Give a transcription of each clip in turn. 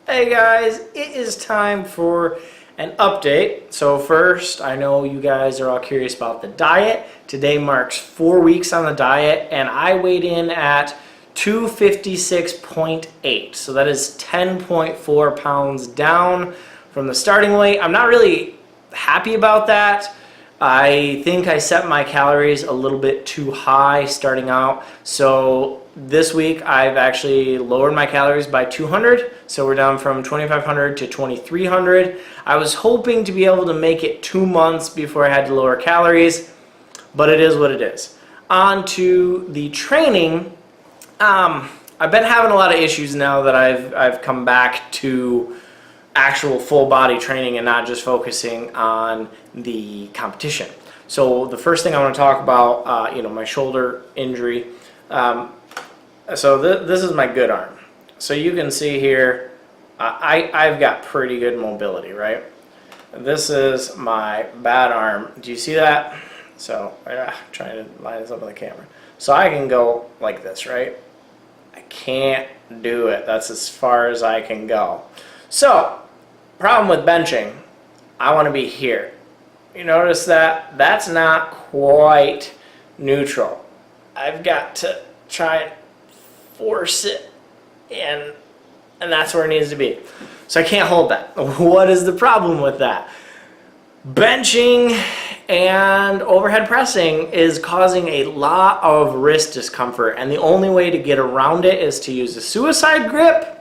Hey guys, it is time for an update. So first, I know you guys are all curious about the diet. Today marks 4 weeks on the diet and I weighed in at 256.8. So that is 10.4 pounds down from the starting weight. I'm not really happy about that. I think I set my calories a little bit too high starting out. So this week I've actually lowered my calories by 200. So we're down from 2,500 to 2,300. I was hoping to be able to make it 2 months before I had to lower calories, but it is what it is. On to the training. I've been having a lot of issues now that I've come back to actual full body training and not just focusing on the competition. So the first thing I want to talk about, my shoulder injury. This is my good arm. So you can see here, I've got pretty good mobility, right? This is my bad arm. Do you see that? So trying to line this up on the camera. So I can go like this, right? I can't do it. That's as far as I can go. So, problem with benching, I want to be here. You notice that? That's not quite neutral. I've got to try and force it in, and that's where it needs to be. So I can't hold that. What is the problem with that? Benching and overhead pressing is causing a lot of wrist discomfort, and the only way to get around it is to use a suicide grip.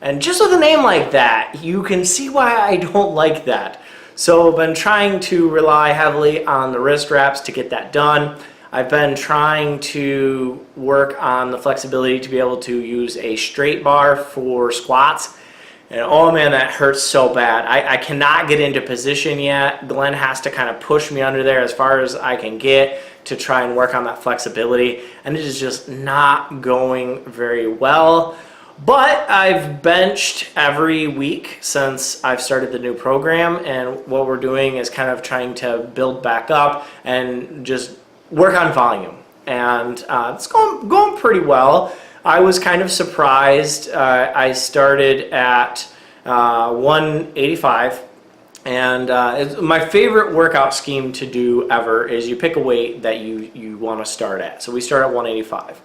And just with a name like that, you can see why I don't like that. So I've been trying to rely heavily on the wrist wraps to get that done. I've been trying to work on the flexibility to be able to use a straight bar for squats. And oh man, that hurts so bad. I cannot get into position yet. Glenn has to kind of push me under there as far as I can get to try and work on that flexibility. And it is just not going very well. But I've benched every week since I've started the new program, and what we're doing is kind of trying to build back up and just work on volume. And it's going pretty well. I was kind of surprised. I started at 185, and my favorite workout scheme to do ever is you pick a weight that you want to start at. So we start at 185.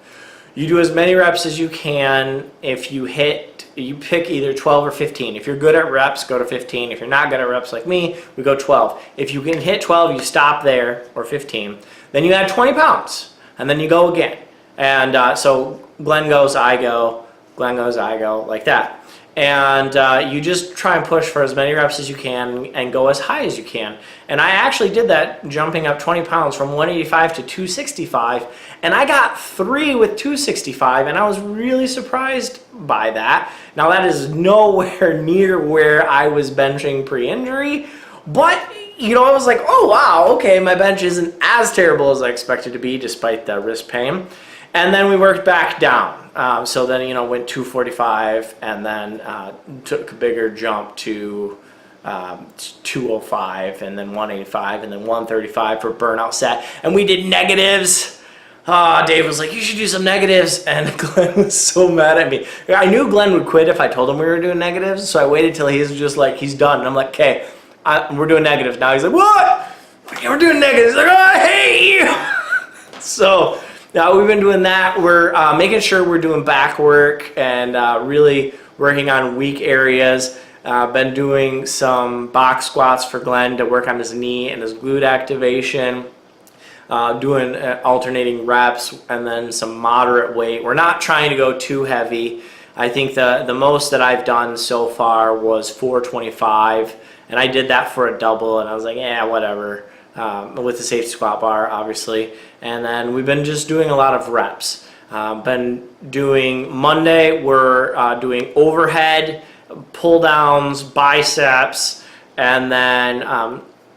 You do as many reps as you can. If you pick either 12 or 15. If you're good at reps, go to 15. If you're not good at reps like me, we go 12. If you can hit 12, you stop there, or 15. Then you add 20 pounds, and then you go again. And so Glenn goes, I go, Glenn goes, I go, like that. And you just try and push for as many reps as you can and go as high as you can. And I actually did that, jumping up 20 pounds from 185 to 265, and I got 3 with 265, and I was really surprised by that. Now that is nowhere near where I was benching pre-injury, but I was like, oh wow, okay, my bench isn't as terrible as I expected to be despite the wrist pain. And then we worked back down. So then, went 245 and then took a bigger jump to 205 and then 185 and then 135 for burnout set. And we did negatives. Dave was like, you should do some negatives. And Glenn was so mad at me. I knew Glenn would quit if I told him we were doing negatives. So I waited till he's just like, he's done. And I'm like, okay, we're doing negatives now. He's like, what? We're doing negatives. He's like, oh, I hate you. So we've been doing that. We're making sure we're doing back work and really working on weak areas. Been doing some box squats for Glenn to work on his knee and his glute activation. Doing alternating reps and then some moderate weight. We're not trying to go too heavy. I think the most that I've done so far was 425, and I did that for a double, and I was like, yeah, whatever. With the safety squat bar, obviously. And then we've been just doing a lot of reps. Been doing Monday, we're doing overhead, pull downs, biceps, and then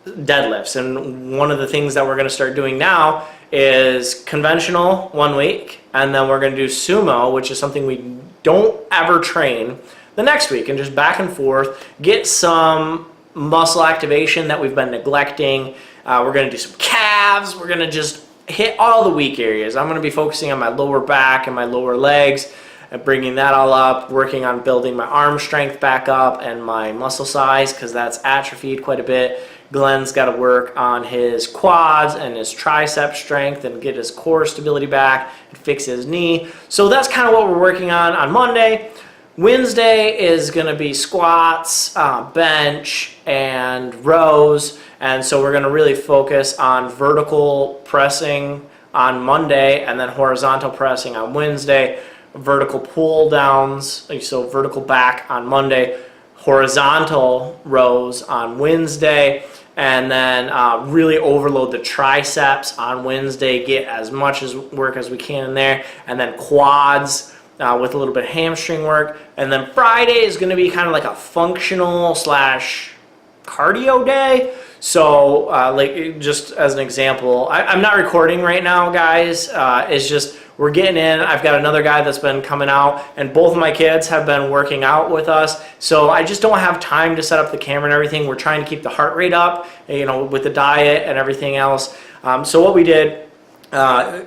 deadlifts. And one of the things that we're going to start doing now is conventional 1 week, and then we're going to do sumo, which is something we don't ever train, the next week, and just back and forth, get some muscle activation that we've been neglecting. We're going to do some calves. We're going to just hit all the weak areas. I'm going to be focusing on my lower back and my lower legs. and bringing that all up, working on building my arm strength back up and my muscle size because that's atrophied quite a bit. Glenn's got to work on his quads and his tricep strength and get his core stability back and fix his knee. So that's kind of what we're working on Monday. Wednesday is going to be squats, bench, and rows. And so we're going to really focus on vertical pressing on Monday and then horizontal pressing on Wednesday. Vertical pull downs, so vertical back on Monday, horizontal rows on Wednesday, and then really overload the triceps on Wednesday, get as much as work as we can in there, and then quads with a little bit of hamstring work. And then Friday is going to be kind of like a functional slash cardio day. So like just as an example, I'm not recording right now, guys. It's just we're getting in. I've got another guy that's been coming out, and both of my kids have been working out with us. So I just don't have time to set up the camera and everything. We're trying to keep the heart rate up, with the diet and everything else. So what we did,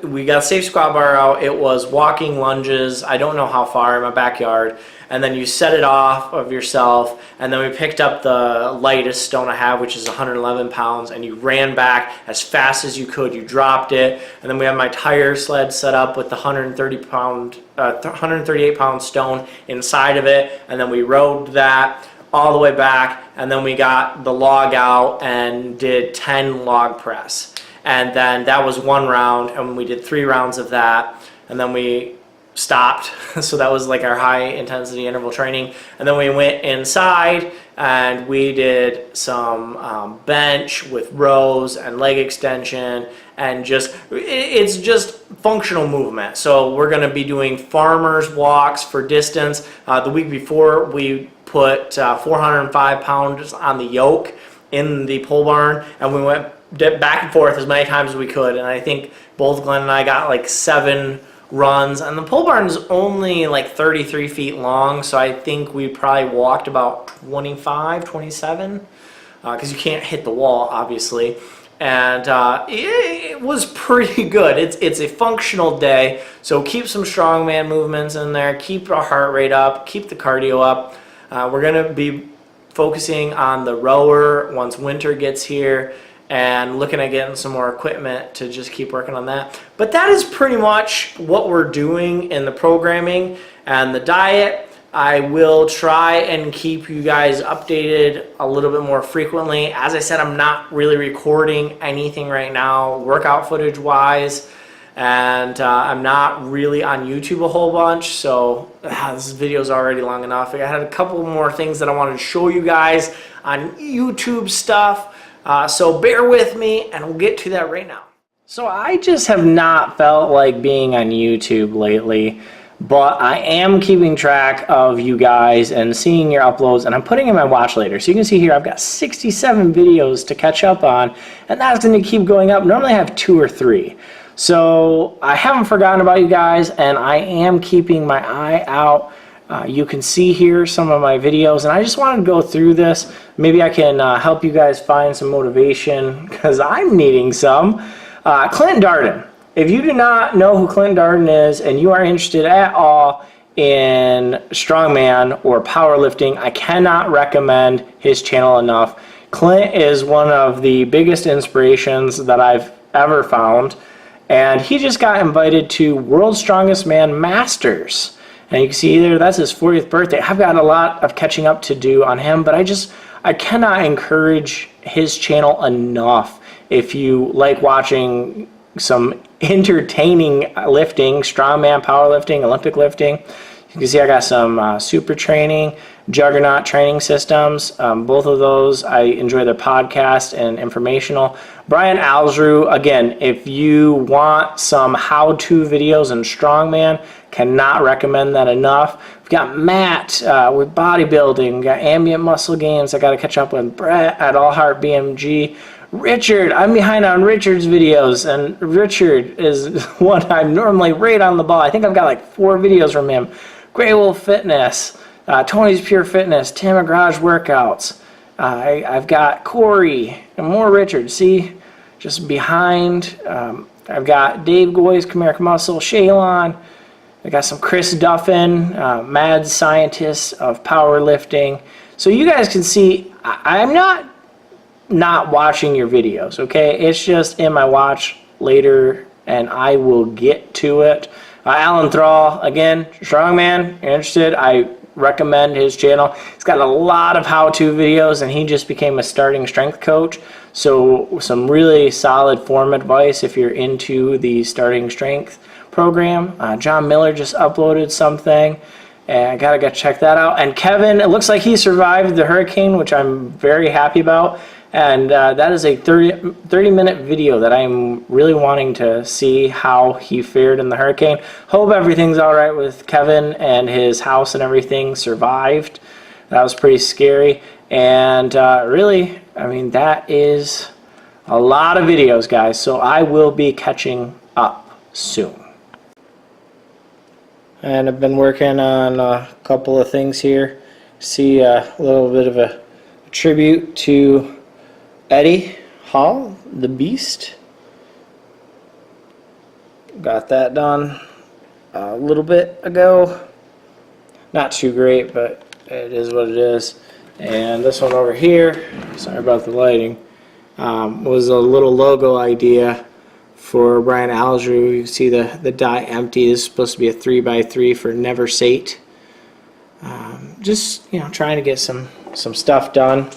we got safe squat bar out. It was walking lunges. I don't know how far in my backyard. And then you set it off of yourself. And then we picked up the lightest stone I have, which is 111 pounds. And you ran back as fast as you could. You dropped it. And then we had my tire sled set up with the 138 pound stone inside of it. And then we rode that all the way back. And then we got the log out and did 10 log press. And then that was one round, and we did 3 rounds of that, and then we stopped. So that was like our high intensity interval training. And then we went inside and we did some bench with rows and leg extension, and it's just functional movement. So we're going to be doing farmers walks for distance. The week before we put 405 pounds on the yoke in the pole barn, and we went back and forth as many times as we could, and I think both Glenn and I got like 7 runs, and the pole barn is only like 33 feet long, so I think we probably walked about 25, 27, because you can't hit the wall, obviously, and it was pretty good. It's a functional day, so keep some strongman movements in there, keep our heart rate up, keep the cardio up. We're going to be focusing on the rower once winter gets here, and looking at getting some more equipment to just keep working on that. But that is pretty much what we're doing in the programming and the diet. I will try and keep you guys updated a little bit more frequently. As I said, I'm not really recording anything right now workout footage wise, and I'm not really on YouTube a whole bunch, so this video is already long enough. I had a couple more things that I wanted to show you guys on YouTube stuff. So bear with me, and we'll get to that right now. So I just have not felt like being on YouTube lately, but I am keeping track of you guys and seeing your uploads, and I'm putting in my watch later. So you can see here I've got 67 videos to catch up on, and that's going to keep going up. Normally I have 2 or 3. So I haven't forgotten about you guys, and I am keeping my eye out. You can see here some of my videos, and I just wanted to go through this. Maybe I can help you guys find some motivation, because I'm needing some. Clint Darden. If you do not know who Clint Darden is, and you are interested at all in strongman or powerlifting, I cannot recommend his channel enough. Clint is one of the biggest inspirations that I've ever found, and he just got invited to World's Strongest Man Masters. And you can see there, that's his 40th birthday. I've got a lot of catching up to do on him, but I cannot encourage his channel enough. If you like watching some entertaining lifting, strongman powerlifting, Olympic lifting, you can see I got some super training, juggernaut training systems. Both of those, I enjoy their podcast and informational. Brian Alsrew, again, if you want some how-to videos in strongman, cannot recommend that enough. We've got Matt with bodybuilding. We've got ambient muscle gains. I got to catch up with Brett at All Heart BMG. Richard, I'm behind on Richard's videos, and Richard is one I'm normally right on the ball. I think I've got like 4 videos from him. Grey Wolf Fitness, Tony's Pure Fitness, Tim Garage Workouts. I've got Corey and more Richard. See, just behind. I've got Dave Goy's Chimeric Muscle, Shaylon, I got some Chris Duffin, mad scientist of powerlifting. So you guys can see I'm not watching your videos, okay? It's just in my watch later, and I will get to it. Alan Thrall, again, strongman, you're interested, I recommend his channel. He's got a lot of how-to videos, and he just became a starting strength coach. So some really solid form advice if you're into the starting strength program. John Miller just uploaded something, and I gotta go check that out. And Kevin, it looks like he survived the hurricane, which I'm very happy about. And that is a 30-minute video that I'm really wanting to see how he fared in the hurricane. Hope everything's all right with Kevin, and his house and everything survived. That was pretty scary. And really, I mean, that is a lot of videos, guys. So I will be catching up soon. And I've been working on a couple of things here. See a little bit of a tribute to Eddie Hall, the Beast. Got that done a little bit ago. Not too great, but it is what it is. And this one over here, sorry about the lighting, was a little logo idea for Brian Algeru. You can see the die empty. This is supposed to be a 3x3 for Never Sate. Just trying to get some stuff done.